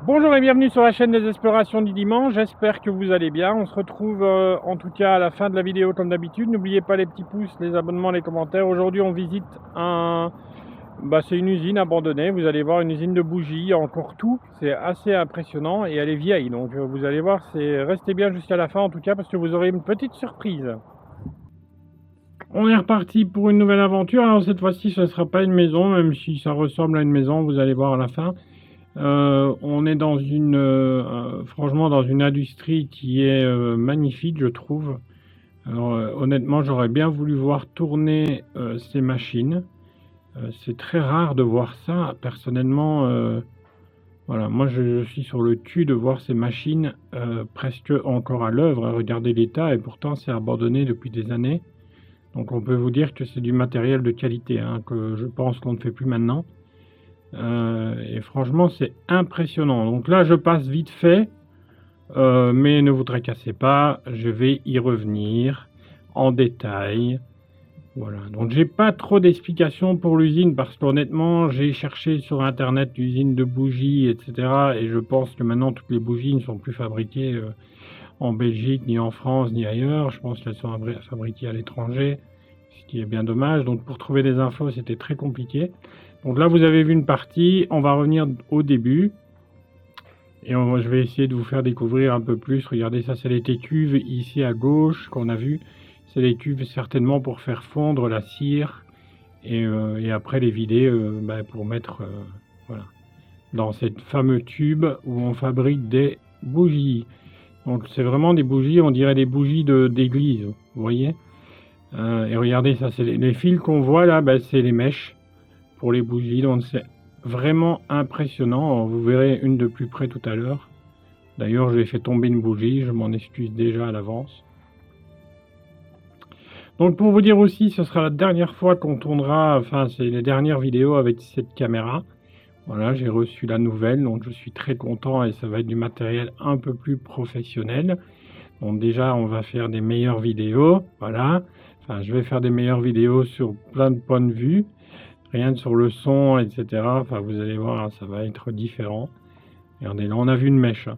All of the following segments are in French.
Bonjour et bienvenue sur la chaîne des explorations du dimanche, j'espère que vous allez bien. On se retrouve en tout cas à la fin de la vidéo comme d'habitude. N'oubliez pas les petits pouces, les abonnements, les commentaires. Aujourd'hui on visite c'est une usine abandonnée. Vous allez voir une usine de bougies, encore tout. C'est assez impressionnant et elle est vieille. Donc vous allez voir, restez bien jusqu'à la fin en tout cas parce que vous aurez une petite surprise. On est reparti pour une nouvelle aventure. Alors cette fois-ci ce ne sera pas une maison, même si ça ressemble à une maison, vous allez voir à la fin. On est dans franchement dans une industrie qui est magnifique, je trouve. Alors, honnêtement, j'aurais bien voulu voir tourner ces machines. C'est très rare de voir ça. Personnellement, voilà, moi je suis sur le cul de voir ces machines presque encore à l'œuvre. Regardez l'état, et pourtant c'est abandonné depuis des années. Donc on peut vous dire que c'est du matériel de qualité, hein, que je pense qu'on ne fait plus maintenant. Et franchement, c'est impressionnant. Donc là, je passe vite fait, mais ne vous tracassez pas, je vais y revenir en détail. Voilà, donc j'ai pas trop d'explications pour l'usine parce qu'honnêtement, j'ai cherché sur internet l'usine de bougies, etc. Et je pense que maintenant, toutes les bougies ne sont plus fabriquées en Belgique, ni en France, ni ailleurs. Je pense qu'elles sont fabriquées à l'étranger, ce qui est bien dommage. Donc pour trouver des infos, c'était très compliqué. Donc là, vous avez vu une partie. On va revenir au début. Et je vais essayer de vous faire découvrir un peu plus. Regardez, ça, c'est les cuves ici à gauche qu'on a vu. C'est les cuves certainement pour faire fondre la cire. Et après, les vider pour mettre voilà, dans cette fameux tube où on fabrique des bougies. Donc c'est vraiment des bougies, on dirait des bougies d'église, vous voyez. Et regardez, ça, c'est les fils qu'on voit là, c'est les mèches pour les bougies. Donc c'est vraiment impressionnant. Alors, vous verrez une de plus près tout à l'heure. D'ailleurs, j'ai fait tomber une bougie, je m'en excuse déjà à l'avance. Donc pour vous dire aussi, ce sera la dernière fois qu'on tournera, enfin c'est les dernières vidéos avec cette caméra. Voilà, j'ai reçu la nouvelle, donc je suis très content et ça va être du matériel un peu plus professionnel. Donc déjà, on va faire des meilleures vidéos, voilà. Enfin, je vais faire des meilleures vidéos sur plein de points de vue, rien que sur le son, etc. Enfin, vous allez voir, ça va être différent. Regardez, là, on a vu une mèche.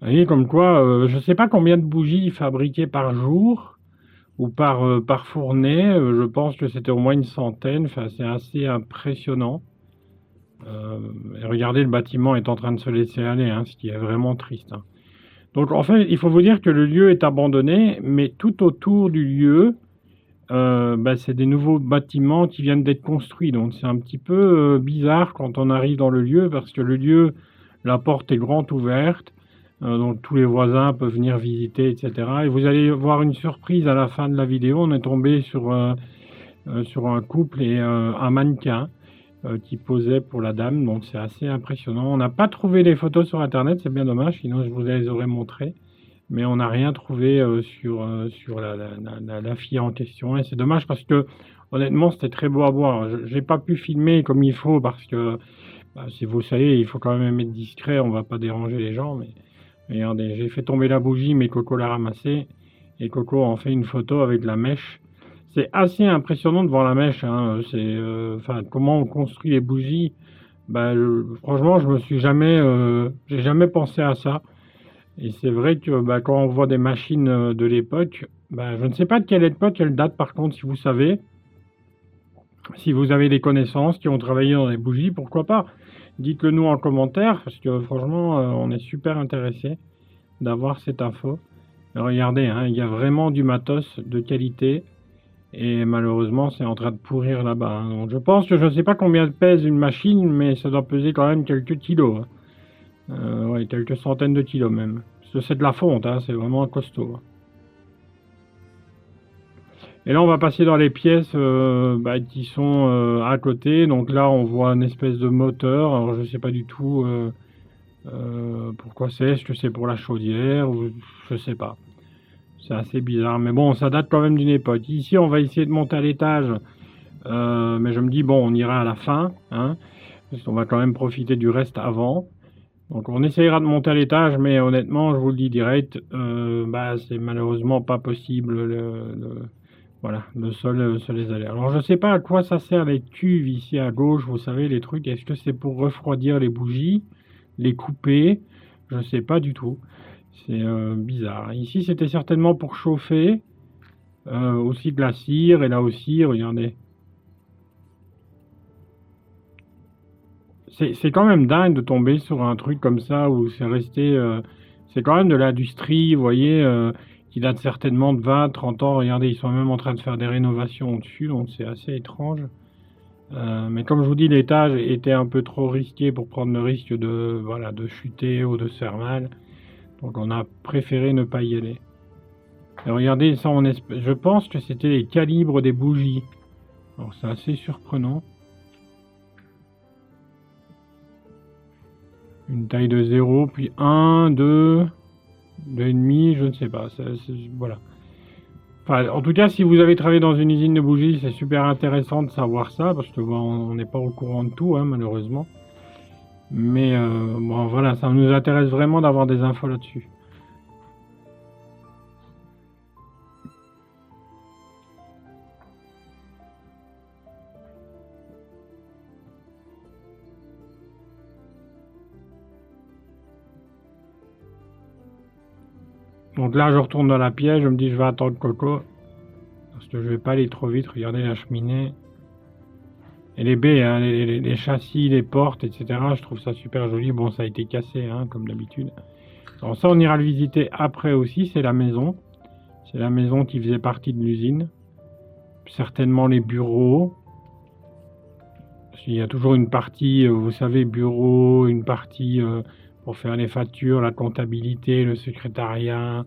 Vous voyez, comme quoi, je ne sais pas combien de bougies fabriquées par jour ou par fournée. Je pense que c'était au moins une centaine. Enfin, c'est assez impressionnant. Et regardez, le bâtiment est en train de se laisser aller, hein, ce qui est vraiment triste. Hein. Donc, en fait, il faut vous dire que le lieu est abandonné, mais tout autour du lieu, c'est des nouveaux bâtiments qui viennent d'être construits. Donc, c'est un petit peu bizarre quand on arrive dans le lieu, parce que le lieu, la porte est grande ouverte. Donc tous les voisins peuvent venir visiter, etc. Et vous allez voir une surprise à la fin de la vidéo. On est tombé sur un couple et un mannequin qui posait pour la dame. Donc c'est assez impressionnant. On n'a pas trouvé les photos sur Internet, c'est bien dommage, sinon je vous les aurais montrées. Mais on n'a rien trouvé sur la fille en question. Et c'est dommage parce que honnêtement c'était très beau à voir. Je n'ai pas pu filmer comme il faut parce que, si vous savez, il faut quand même être discret, on ne va pas déranger les gens. Mais regardez, j'ai fait tomber la bougie, mais Coco l'a ramassée. Et Coco en fait une photo avec la mèche. C'est assez impressionnant de voir la mèche. Hein. Comment on construit les bougies. Franchement, j'ai jamais pensé à ça. Et c'est vrai que quand on voit des machines de l'époque, je ne sais pas de quelle époque elle date par contre, si vous savez. Si vous avez des connaissances qui ont travaillé dans les bougies, pourquoi pas. Dites-le nous en commentaire, parce que franchement, on est super intéressé d'avoir cette info. Regardez, hein, il y a vraiment du matos de qualité, et malheureusement, c'est en train de pourrir là-bas. Hein. Donc, je pense que je ne sais pas combien pèse une machine, mais ça doit peser quand même quelques kilos. Hein. Ouais, quelques centaines de kilos même. Parce que c'est de la fonte, hein, c'est vraiment costaud. Hein. Et là, on va passer dans les pièces qui sont à côté. Donc là, on voit une espèce de moteur. Alors, je sais pas du tout pourquoi c'est. Est-ce que c'est pour la chaudière ou je sais pas. C'est assez bizarre. Mais bon, ça date quand même d'une époque. Ici, on va essayer de monter à l'étage. Mais je me dis, bon, on ira à la fin. Hein, parce qu'on va quand même profiter du reste avant. Donc on essayera de monter à l'étage, mais honnêtement, je vous le dis direct, c'est malheureusement pas possible. Voilà, le sol se les allait. Alors je sais pas à quoi ça sert les cuves ici à gauche, vous savez, les trucs. Est-ce que c'est pour refroidir les bougies, les couper? Je sais pas du tout. C'est bizarre. Ici, c'était certainement pour chauffer. Aussi de la cire, et là aussi, regardez. C'est quand même dingue de tomber sur un truc comme ça où c'est resté. C'est quand même de l'industrie, vous voyez, qui date certainement de 20, 30 ans. Regardez, ils sont même en train de faire des rénovations au-dessus, donc c'est assez étrange. Mais comme je vous dis, l'étage était un peu trop risqué pour prendre le risque de chuter ou de se faire mal. Donc on a préféré ne pas y aller. Et regardez, ça, je pense que c'était les calibres des bougies. Alors c'est assez surprenant. Une taille de 0, puis 1, 2, 2,5, je ne sais pas. Voilà. Enfin, en tout cas, si vous avez travaillé dans une usine de bougies, c'est super intéressant de savoir ça, parce que on n'est pas au courant de tout, hein, malheureusement. Mais bon, voilà, ça nous intéresse vraiment d'avoir des infos là-dessus. Donc là, je retourne dans la pièce, je me dis je vais attendre Coco, parce que je vais pas aller trop vite. Regardez la cheminée. Et les baies, hein, les châssis, les portes, etc. Je trouve ça super joli. Bon, ça a été cassé, hein, comme d'habitude. Alors ça, on ira le visiter après aussi, c'est la maison. C'est la maison qui faisait partie de l'usine. Certainement les bureaux. Il y a toujours une partie, vous savez, bureau, une partie pour faire les factures, la comptabilité, le secrétariat.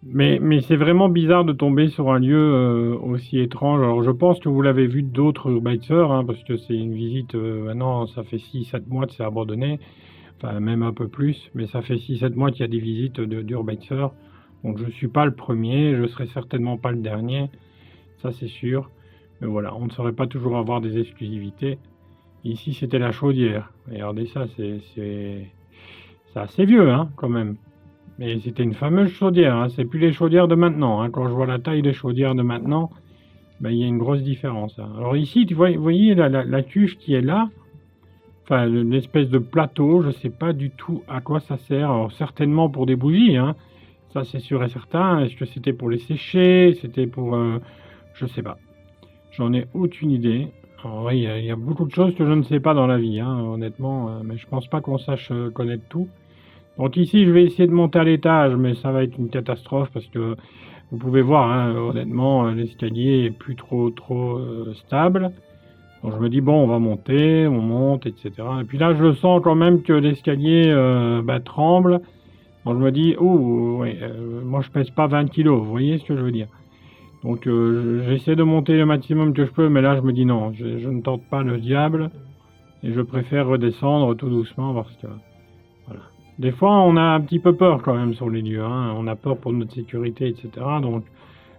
Mais c'est vraiment bizarre de tomber sur un lieu aussi étrange. Alors je pense que vous l'avez vu d'autres urbexeurs, hein, parce que c'est une visite, maintenant ça fait 6-7 mois que c'est abandonné, enfin même un peu plus, mais ça fait 6-7 mois qu'il y a des visites d'urbexeurs. Donc je ne suis pas le premier, je ne serai certainement pas le dernier, ça c'est sûr. Mais voilà, on ne saurait pas toujours avoir des exclusivités. Ici c'était la chaudière. Regardez ça, c'est assez vieux, hein, quand même. Mais c'était une fameuse chaudière, hein. C'est plus les chaudières de maintenant, hein. Quand je vois la taille des chaudières de maintenant, ben, il y a une grosse différence, hein. Alors ici, vous voyez la cuve qui est là, enfin l'espèce de plateau, je ne sais pas du tout à quoi ça sert. Alors certainement pour des bougies, hein. Ça c'est sûr et certain. Est-ce que c'était pour les sécher? C'était pour... je sais pas. J'en ai aucune idée. Alors, oui, il y a beaucoup de choses que je ne sais pas dans la vie, hein, honnêtement, mais je pense pas qu'on sache connaître tout. Donc ici, je vais essayer de monter à l'étage, mais ça va être une catastrophe parce que vous pouvez voir, hein, honnêtement, l'escalier est plus trop stable. Donc je me dis, bon, on va monter, on monte, etc. Et puis là, je sens quand même que l'escalier tremble. Donc je me dis, oh, ouais, moi je pèse pas 20 kilos, vous voyez ce que je veux dire. Donc j'essaie de monter le maximum que je peux, mais là je me dis non, je ne tente pas le diable. Et je préfère redescendre tout doucement parce que... Voilà. Des fois, on a un petit peu peur quand même sur les lieux, hein. On a peur pour notre sécurité, etc. Donc,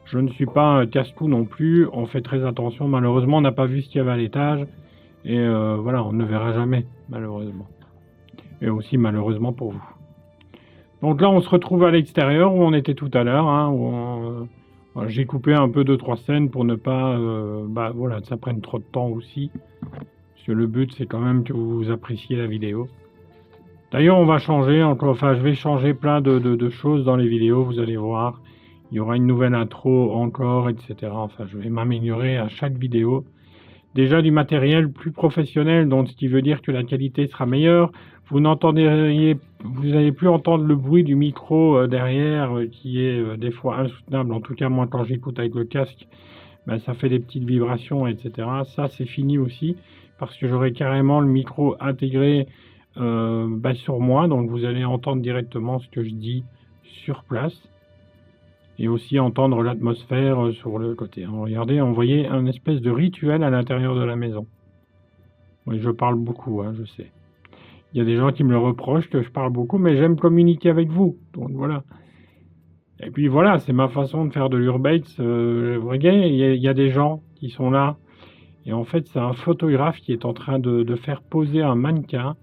je ne suis pas un casse-cou non plus. On fait très attention. Malheureusement, on n'a pas vu ce qu'il y avait à l'étage. Et voilà, on ne verra jamais, malheureusement. Et aussi, malheureusement pour vous. Donc là, on se retrouve à l'extérieur où on était tout à l'heure, hein, voilà, j'ai coupé un peu 2-3 scènes pour ne pas voilà, que ça prenne trop de temps aussi. Parce que le but, c'est quand même que vous appréciez la vidéo. D'ailleurs, on va changer encore, enfin, je vais changer plein de choses dans les vidéos, vous allez voir. Il y aura une nouvelle intro encore, etc. Enfin, je vais m'améliorer à chaque vidéo. Déjà du matériel plus professionnel, donc ce qui veut dire que la qualité sera meilleure. Vous n'allez plus entendre le bruit du micro derrière, qui est des fois insoutenable. En tout cas, moi, quand j'écoute avec le casque, ben, ça fait des petites vibrations, etc. Ça, c'est fini aussi, parce que j'aurai carrément le micro intégré sur moi, donc vous allez entendre directement ce que je dis sur place et aussi entendre l'atmosphère sur le côté. Alors, regardez, on voyait un espèce de rituel à l'intérieur de la maison. Oui, je parle beaucoup, hein, je sais. Il y a des gens qui me le reprochent que je parle beaucoup, mais j'aime communiquer avec vous. Donc voilà. Et puis voilà, c'est ma façon de faire de l'urbex. Vous voyez, il y a des gens qui sont là. Et en fait, c'est un photographe qui est en train de faire poser un mannequin.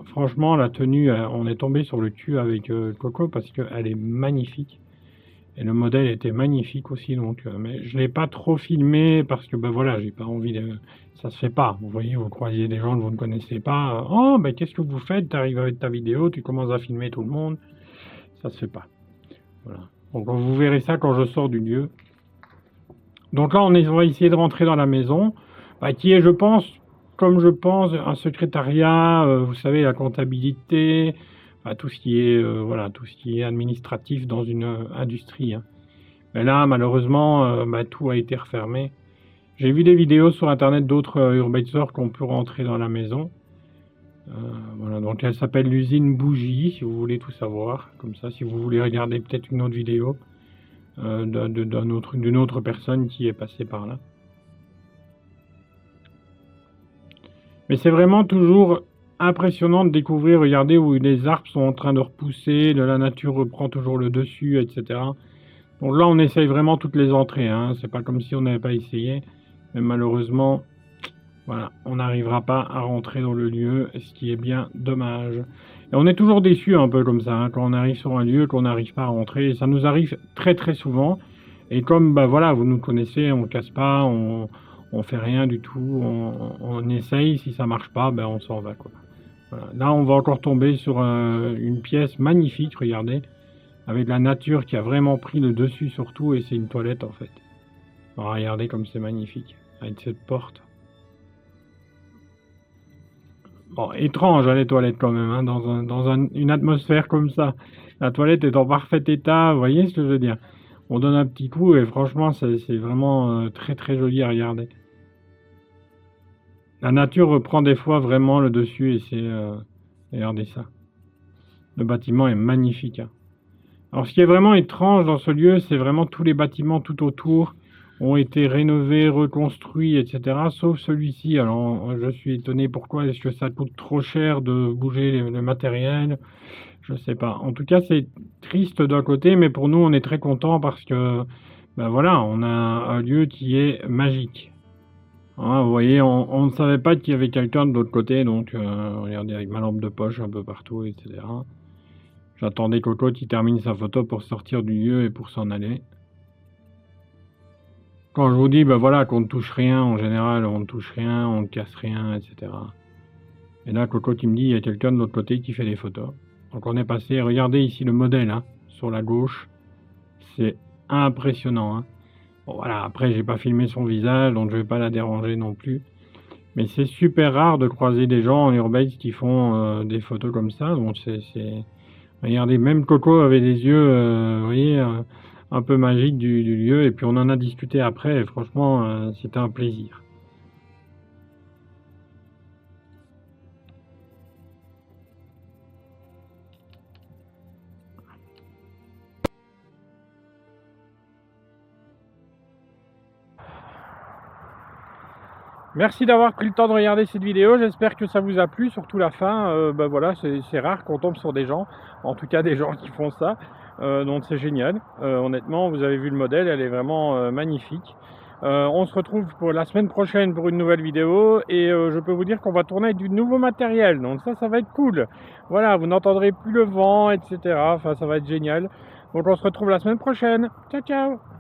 Franchement, la tenue, on est tombé sur le cul avec Coco parce qu'elle est magnifique. Et le modèle était magnifique aussi, donc. Mais je l'ai pas trop filmé parce que, ben voilà, j'ai pas envie de. Ça se fait pas. Vous voyez, vous croisez des gens que vous ne connaissez pas. Oh, ben qu'est-ce que vous faites? Tu arrives avec ta vidéo, tu commences à filmer tout le monde. Ça se fait pas. Voilà. Donc vous verrez ça quand je sors du lieu. Donc là, on va essayer de rentrer dans la maison, bah, qui est, je pense, comme je pense, un secrétariat, vous savez, la comptabilité, bah, tout ce qui est, voilà, tout ce qui est administratif dans une industrie. Hein. Mais là, malheureusement, bah, tout a été refermé. J'ai vu des vidéos sur internet d'autres urbexers qu'on peut rentrer dans la maison. Voilà, donc elle s'appelle l'usine Bougie, si vous voulez tout savoir. Comme ça, si vous voulez regarder peut-être une autre vidéo d'une autre personne qui est passée par là. Mais c'est vraiment toujours impressionnant de découvrir, regardez où les arbres sont en train de repousser, la nature reprend toujours le dessus, etc. Donc là, on essaye vraiment toutes les entrées, hein. C'est pas comme si on n'avait pas essayé, mais malheureusement, voilà, on n'arrivera pas à rentrer dans le lieu, ce qui est bien dommage. Et on est toujours déçu un peu comme ça, hein, quand on arrive sur un lieu, qu'on n'arrive pas à rentrer. Et ça nous arrive très très souvent. Et comme, bah voilà, vous nous connaissez, on casse pas, on fait rien du tout, on essaye, si ça marche pas, ben on s'en va, quoi. Voilà. Là, on va encore tomber sur une pièce magnifique, regardez, avec la nature qui a vraiment pris le dessus sur tout, et c'est une toilette en fait. Alors, regardez comme c'est magnifique, avec cette porte. Bon, étrange, hein, les toilettes quand même, hein, dans une atmosphère comme ça. La toilette est en parfait état, vous voyez ce que je veux dire? On donne un petit coup et franchement, c'est vraiment très très joli à regarder. La nature reprend des fois vraiment le dessus et c'est... regardez ça. Le bâtiment est magnifique. Hein. Alors ce qui est vraiment étrange dans ce lieu, c'est vraiment tous les bâtiments tout autour ont été rénovés, reconstruits, etc. Sauf celui-ci. Alors je suis étonné pourquoi est-ce que ça coûte trop cher de bouger le matériel. Je sais pas. En tout cas, c'est triste d'un côté, mais pour nous, on est très content parce que, ben voilà, on a un lieu qui est magique. Hein, vous voyez, on ne savait pas qu'il y avait quelqu'un de l'autre côté, donc regardez avec ma lampe de poche un peu partout, etc. J'attendais Coco qui termine sa photo pour sortir du lieu et pour s'en aller. Quand je vous dis, ben voilà, qu'on ne touche rien, en général, on ne touche rien, on ne casse rien, etc. Et là, Coco qui me dit, il y a quelqu'un de l'autre côté qui fait des photos. Donc on est passé, regardez ici le modèle, hein, sur la gauche. C'est impressionnant. Hein. Bon voilà, après j'ai pas filmé son visage, donc je vais pas la déranger non plus. Mais c'est super rare de croiser des gens en urbex qui font des photos comme ça. Donc c'est... Regardez, même Coco avait des yeux, vous voyez, un peu magiques du lieu. Et puis on en a discuté après, et franchement, c'était un plaisir. Merci d'avoir pris le temps de regarder cette vidéo, j'espère que ça vous a plu, surtout la fin, bah voilà, c'est rare qu'on tombe sur des gens, en tout cas des gens qui font ça, donc c'est génial. Honnêtement, vous avez vu le modèle, elle est vraiment magnifique. On se retrouve pour la semaine prochaine pour une nouvelle vidéo, et je peux vous dire qu'on va tourner avec du nouveau matériel, donc ça va être cool. Voilà, vous n'entendrez plus le vent, etc. Enfin, ça va être génial. Donc on se retrouve la semaine prochaine. Ciao, ciao!